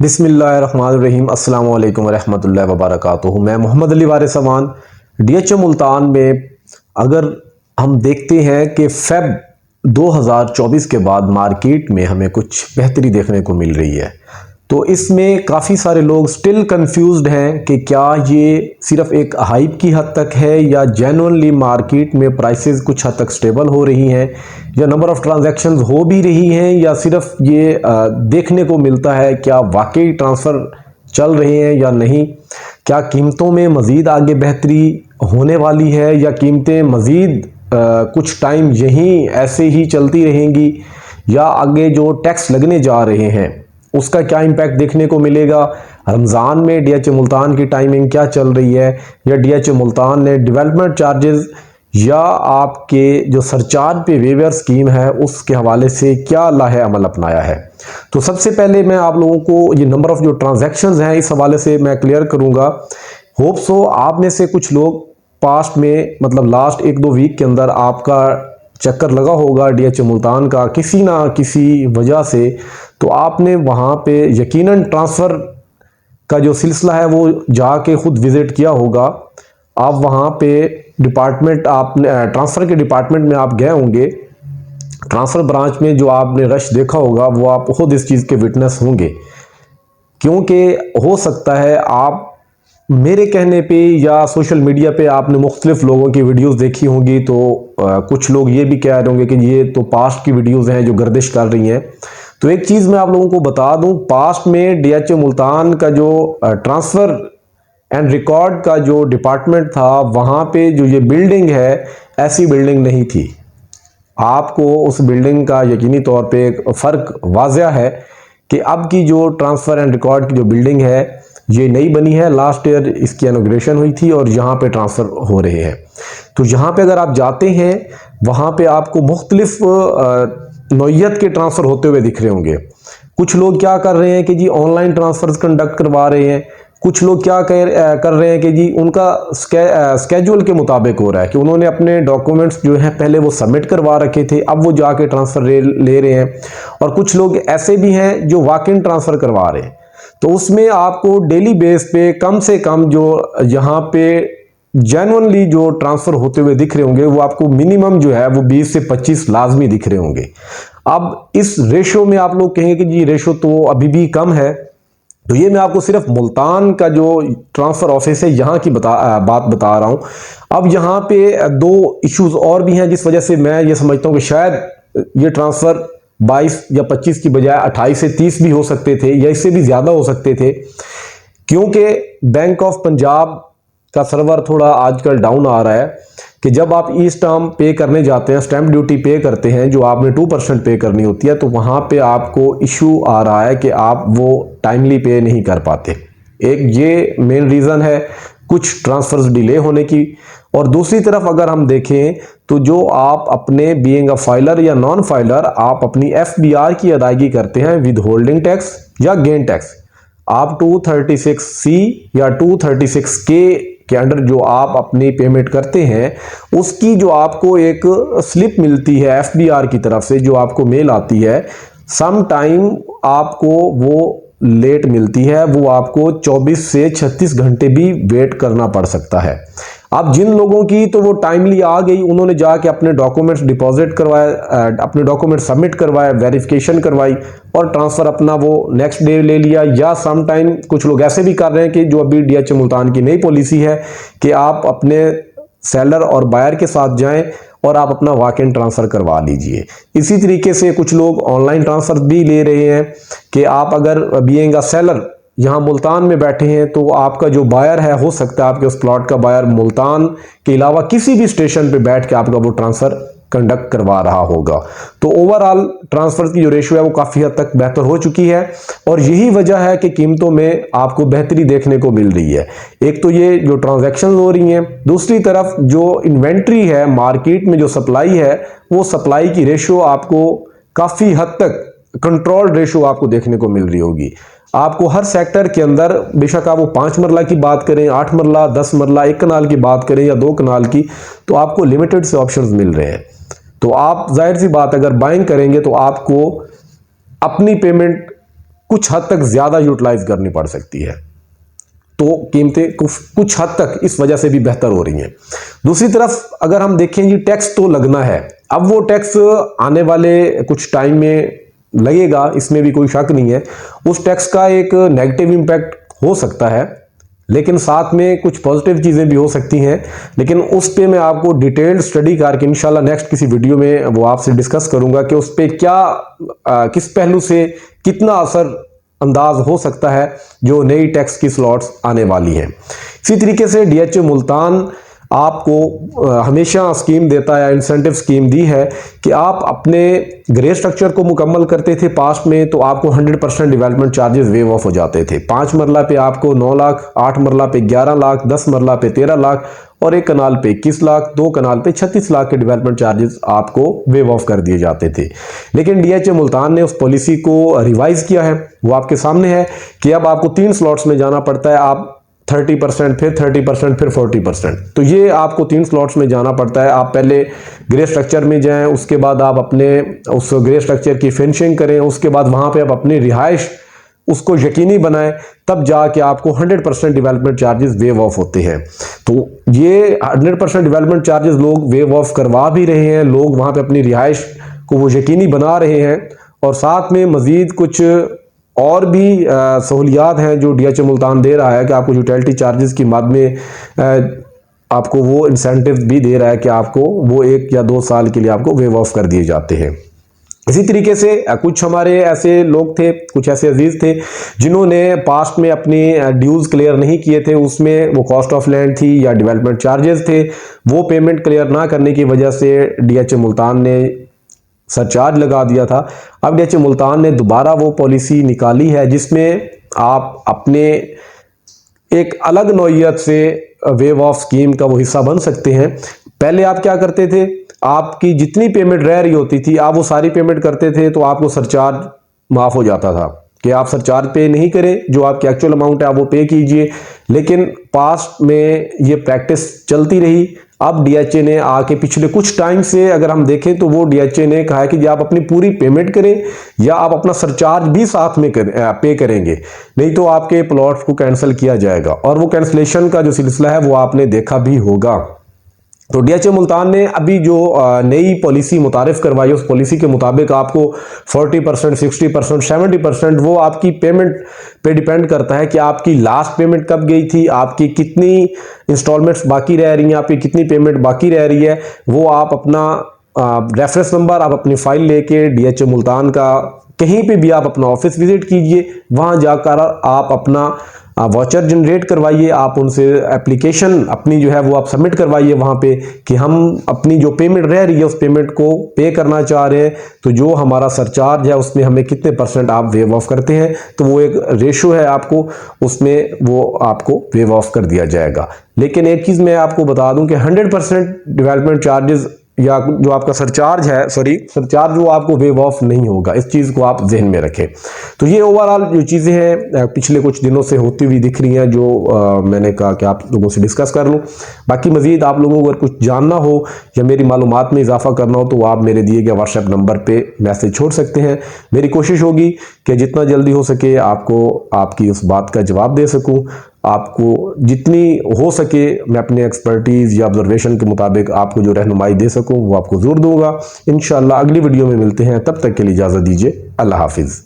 बिस्मिल्लाहिर्रहमानिर्रहीम अस्सलाम वालेकुम रहमतुल्लाहि व बरकातुहू। मैं मोहम्मद अली वारिस अमान डीएचओ मुल्तान में। अगर हम देखते हैं कि फेब 2024 के बाद मार्केट में हमें कुछ बेहतरी देखने को मिल रही है, तो इसमें काफ़ी सारे लोग स्टिल कंफ्यूज्ड हैं कि क्या ये सिर्फ एक हाइप की हद तक है या जेन्युइनली मार्केट में प्राइसेस कुछ हद तक स्टेबल हो रही हैं, या नंबर ऑफ ट्रांजैक्शंस हो भी रही हैं, या सिर्फ ये देखने को मिलता है क्या वाकई ट्रांसफ़र चल रहे हैं या नहीं। क्या कीमतों में मज़ीद आगे बेहतरी होने वाली है या कीमतें मज़ीद कुछ टाइम यहीं ऐसे ही चलती रहेंगी, या आगे जो टैक्स लगने जा रहे हैं उसका क्या इम्पैक्ट देखने को मिलेगा। रमज़ान में डीएचओ मुल्तान की टाइमिंग क्या चल रही है, या डीएचओ मुल्तान ने डेवलपमेंट चार्जेस या आपके जो सरचार्ज पे वेवर स्कीम है उसके हवाले से क्या लाहे अमल अपनाया है। तो सबसे पहले मैं आप लोगों को ये नंबर ऑफ़ जो ट्रांजैक्शंस हैं इस हवाले से मैं क्लियर करूँगा। होप सो आप में से कुछ लोग पास्ट में मतलब लास्ट 1-2 वीक के अंदर आपका चक्कर लगा होगा डीएचओ मुल्तान का किसी ना किसी वजह से, तो आपने वहाँ पे यकीनन ट्रांसफ़र का जो सिलसिला है वो जाके ख़ुद विज़िट किया होगा। आप वहाँ पे डिपार्टमेंट आपने ट्रांसफ़र के डिपार्टमेंट में आप गए होंगे, ट्रांसफ़र ब्रांच में जो आपने रश देखा होगा वो आप खुद इस चीज़ के विटनेस होंगे। क्योंकि हो सकता है आप मेरे कहने पे या सोशल मीडिया पे आपने मुख्तलिफ लोगों की वीडियोस देखी होंगी, तो कुछ लोग ये भी कह रहे होंगे कि ये तो पास्ट की वीडियोस हैं जो गर्दिश कर रही हैं। तो एक चीज़ मैं आप लोगों को बता दूं, पास्ट में डीएचओ मुल्तान का जो ट्रांसफ़र एंड रिकॉर्ड का जो डिपार्टमेंट था वहाँ पे जो ये बिल्डिंग है ऐसी बिल्डिंग नहीं थी। आपको उस बिल्डिंग का यकीनी तौर पे एक फ़र्क वाज़ह है कि अब की जो ट्रांसफ़र एंड रिकॉर्ड की जो बिल्डिंग है ये नई बनी है। लास्ट ईयर इसकी इनॉग्रेशन हुई थी और यहाँ पे ट्रांसफ़र हो रहे हैं। तो यहाँ पे अगर आप जाते हैं वहाँ पे आपको मुख्तलिफ नौइयत के ट्रांसफ़र होते हुए दिख रहे होंगे। कुछ लोग क्या कर रहे हैं कि जी ऑनलाइन ट्रांसफ़र्स कंडक्ट करवा रहे हैं, कुछ लोग क्या कर रहे हैं कि जी उनका स्केड्यूल के मुताबिक हो रहा है कि उन्होंने अपने डॉक्यूमेंट्स जो हैं पहले वो सबमिट करवा रखे थे, अब वो जाके ट्रांसफ़र ले रहे हैं। और कुछ लोग ऐसे भी हैं जो वॉक इन ट्रांसफ़र करवा रहे हैं। तो उसमें आपको डेली बेस पे कम से कम जो यहाँ पे जेन्युइनली जो ट्रांसफ़र होते हुए दिख रहे होंगे वो आपको मिनिमम जो है वो 20 से 25 लाजमी दिख रहे होंगे। अब इस रेशो में आप लोग कहेंगे कि जी रेशो तो अभी भी कम है, तो ये मैं आपको सिर्फ मुल्तान का जो ट्रांसफ़र ऑफिस है यहाँ की बात बता रहा हूँ। अब यहाँ पे 2 इश्यूज और भी हैं जिस वजह से मैं ये समझता हूँ कि शायद ये ट्रांसफ़र 22 या 25 की बजाय 28 से 30 भी हो सकते थे या इससे भी ज़्यादा हो सकते थे, क्योंकि बैंक ऑफ पंजाब का सर्वर थोड़ा आजकल डाउन आ रहा है कि जब आप ई स्टाम्प पे करने जाते हैं, स्टैम्प ड्यूटी पे करते हैं जो आपने 2% पे करनी होती है, तो वहाँ पे आपको इशू आ रहा है कि आप वो टाइमली पे नहीं कर पाते। एक ये मेन रीज़न है कुछ ट्रांसफ़र्स डिले होने की। और दूसरी तरफ अगर हम देखें तो जो आप अपने बीइंग अ फाइलर या नॉन फाइलर आप अपनी एफबीआर की अदायगी करते हैं विद होल्डिंग टैक्स या गेन टैक्स, आप 236C या 236K के अंडर जो आप अपनी पेमेंट करते हैं उसकी जो आपको एक स्लिप मिलती है एफबीआर की तरफ से, जो आपको मेल आती है, सम टाइम आपको वो लेट मिलती है, वो आपको 24 से 36 घंटे भी वेट करना पड़ सकता है। अब जिन लोगों की तो वो टाइमली आ गई, उन्होंने जाके अपने डॉक्यूमेंट्स डिपॉजिट करवाए, अपने डॉक्यूमेंट सबमिट करवाए, वेरिफिकेशन करवाई और ट्रांसफ़र अपना वो नेक्स्ट डे ले लिया। या सम टाइम कुछ लोग ऐसे भी कर रहे हैं कि जो अभी डीएचओ मुल्तान की नई पॉलिसी है कि आप अपने सेलर और बायर के साथ जाएं और आप अपना वॉक इन ट्रांसफ़र करवा लीजिए। इसी तरीके से कुछ लोग ऑनलाइन ट्रांसफ़र भी ले रहे हैं कि आप अगर बीइंग अ सेलर यहाँ मुल्तान में बैठे हैं तो आपका जो बायर है हो सकता है आपके उस प्लॉट का बायर मुल्तान के अलावा किसी भी स्टेशन पे बैठ के आपका वो ट्रांसफ़र कंडक्ट करवा रहा होगा। तो ओवरऑल ट्रांसफ़र की जो रेशियो है वो काफ़ी हद तक बेहतर हो चुकी है और यही वजह है कि कीमतों में आपको बेहतरी देखने को मिल रही है। एक तो ये जो ट्रांजैक्शन हो रही हैं, दूसरी तरफ जो इन्वेंट्री है मार्केट में, जो सप्लाई है, वो सप्लाई की रेशियो आपको काफ़ी हद तक कंट्रोल रेशियो आपको देखने को मिल रही होगी। आपको हर सेक्टर के अंदर, बेशक आप वो 5 मरला की बात करें, 8 मरला, 10 मरला, 1 कनाल की बात करें या 2 कनाल की, तो आपको लिमिटेड से ऑप्शंस मिल रहे हैं। तो आप जाहिर सी बात अगर बाइंग करेंगे तो आपको अपनी पेमेंट कुछ हद तक ज़्यादा यूटिलाइज करनी पड़ सकती है। तो कीमतें कुछ हद तक इस वजह से भी बेहतर हो रही हैं। दूसरी तरफ अगर हम देखें जी, टैक्स तो लगना है। अब वो टैक्स आने वाले कुछ टाइम में लगेगा, इसमें भी कोई शक नहीं है। उस टैक्स का एक नेगेटिव इम्पैक्ट हो सकता है, लेकिन साथ में कुछ पॉजिटिव चीज़ें भी हो सकती हैं। लेकिन उस पे मैं आपको डिटेल्ड स्टडी करके इंशाल्लाह नेक्स्ट किसी वीडियो में वो आपसे डिस्कस करूंगा कि उस पे क्या किस पहलू से कितना असर अंदाज हो सकता है जो नई टैक्स की स्लॉट्स आने वाली हैं। इसी तरीके से डीएचए मुल्तान आपको हमेशा स्कीम देता है, इंसेंटिव स्कीम दी है कि आप अपने ग्रे स्ट्रक्चर को मुकम्मल करते थे पास्ट में तो आपको 100% डेवलपमेंट चार्जेस वेव ऑफ हो जाते थे। 5 मरला पे आपको 9 लाख, 8 मरला पे 11 लाख, 10 मरला पे 13 लाख और एक कनाल पे 21 लाख, 2 कनाल पे 36 लाख के डेवलपमेंट चार्जेस आपको वेव ऑफ कर दिए जाते थे। लेकिन डीएचए मुल्तान ने उस पॉलिसी को रिवाइज किया है, वो आपके सामने है कि अब आपको 3 स्लॉट्स में जाना पड़ता है। आप 30%, फिर 30%, फिर 40%। तो ये आपको 3 स्लॉट्स में जाना पड़ता है। आप पहले ग्रे स्ट्रक्चर में जाएं, उसके बाद आप अपने उस ग्रे स्ट्रक्चर की फिनिशिंग करें, उसके बाद वहां पे आप अपनी रिहाइश उसको यकीनी बनाएं, तब जाके आपको 100% डेवलपमेंट चार्जेस वेव ऑफ होते हैं। तो ये 100% डेवलपमेंट चार्जेस लोग वेव ऑफ करवा भी रहे हैं, लोग वहां पे अपनी रिहाइश को वो यकीनी बना रहे हैं और साथ में मजीद कुछ और भी सहूलियात हैं जो डीएचए मुल्तान दे रहा है कि आपको यूटिलिटी चार्जेस की मद में आपको वो इंसेंटिव भी दे रहा है कि आपको वो 1 या 2 साल के लिए आपको वेव ऑफ कर दिए जाते हैं। इसी तरीके से कुछ हमारे ऐसे लोग थे, कुछ ऐसे अजीज थे जिन्होंने पास्ट में अपनी ड्यूज क्लियर नहीं किए थे, उसमें वो कॉस्ट ऑफ लैंड थी या डेवलपमेंट चार्जेस थे, वो पेमेंट क्लियर ना करने की वजह से डीएचए मुल्तान ने सरचार्ज लगा दिया था। अब डीएचए मुल्तान ने दोबारा वो पॉलिसी निकाली है जिसमें आप अपने एक अलग नौइयत से वेव ऑफ स्कीम का वो हिस्सा बन सकते हैं। पहले आप क्या करते थे, आपकी जितनी पेमेंट रह रही होती थी आप वो सारी पेमेंट करते थे तो आपको सरचार्ज माफ हो जाता था कि आप सरचार्ज पे नहीं करें, जो आपकी एक्चुअल अमाउंट है आप वो पे कीजिए। लेकिन पास्ट में ये प्रैक्टिस चलती रही। अब डीएचए ने आके पिछले कुछ टाइम से अगर हम देखें तो वो डीएचए ने कहा है कि आप अपनी पूरी पेमेंट करें या आप अपना सरचार्ज भी साथ में पे करेंगे, नहीं तो आपके प्लॉट को कैंसिल किया जाएगा। और वो कैंसिलेशन का जो सिलसिला है वो आपने देखा भी होगा। तो डीएचए मुल्तान ने अभी जो नई पॉलिसी मुतारिफ करवाई, उस पॉलिसी के मुताबिक आपको 40%, 60%, 70% वो आपकी पेमेंट पे डिपेंड करता है कि आपकी लास्ट पेमेंट कब गई थी, आपकी कितनी इंस्टॉलमेंट्स बाकी रह रही हैं, आपकी कितनी पेमेंट बाकी रह रही है। वो आप अपना रेफरेंस नंबर, आप अपनी फाइल लेके डीएचए मुल्तान का कहीं पे भी आप अपना ऑफिस विजिट कीजिए, वहां जाकर आप अपना वाउचर जनरेट करवाइए, आप उनसे एप्लीकेशन अपनी जो है वो आप सबमिट करवाइए वहाँ पे कि हम अपनी जो पेमेंट रह रही है उस पेमेंट को पे करना चाह रहे हैं, तो जो हमारा सरचार्ज है उसमें हमें कितने % आप वेव ऑफ करते हैं। तो वो एक रेशो है, आपको उसमें वो आपको वेव ऑफ कर दिया जाएगा। लेकिन एक चीज़ मैं आपको बता दूं कि 100% डेवलपमेंट चार्जेस या जो आपका सरचार्ज है, सरचार्ज वो आपको वेव ऑफ नहीं होगा, इस चीज़ को आप जहन में रखें। तो ये ओवरऑल जो चीज़ें हैं पिछले कुछ दिनों से होती हुई दिख रही हैं, जो मैंने कहा कि आप लोगों से डिस्कस कर लूँ। बाकी मज़ीद आप लोगों को अगर कुछ जानना हो या मेरी मालूमात में इजाफा करना हो तो आप मेरे दिए गए व्हाट्सएप नंबर पर मैसेज छोड़ सकते हैं। मेरी कोशिश होगी कि जितना जल्दी हो सके आपको आपकी उस बात का जवाब दे सकूँ। आपको जितनी हो सके मैं अपने एक्सपर्टीज़ या ऑब्जर्वेशन के मुताबिक आपको जो रहनुमाई दे सकूं वो आपको ज़रूर दूंगा। इंशाअल्लाह अगली वीडियो में मिलते हैं, तब तक के लिए इजाज़त दीजिए। अल्लाह हाफिज़।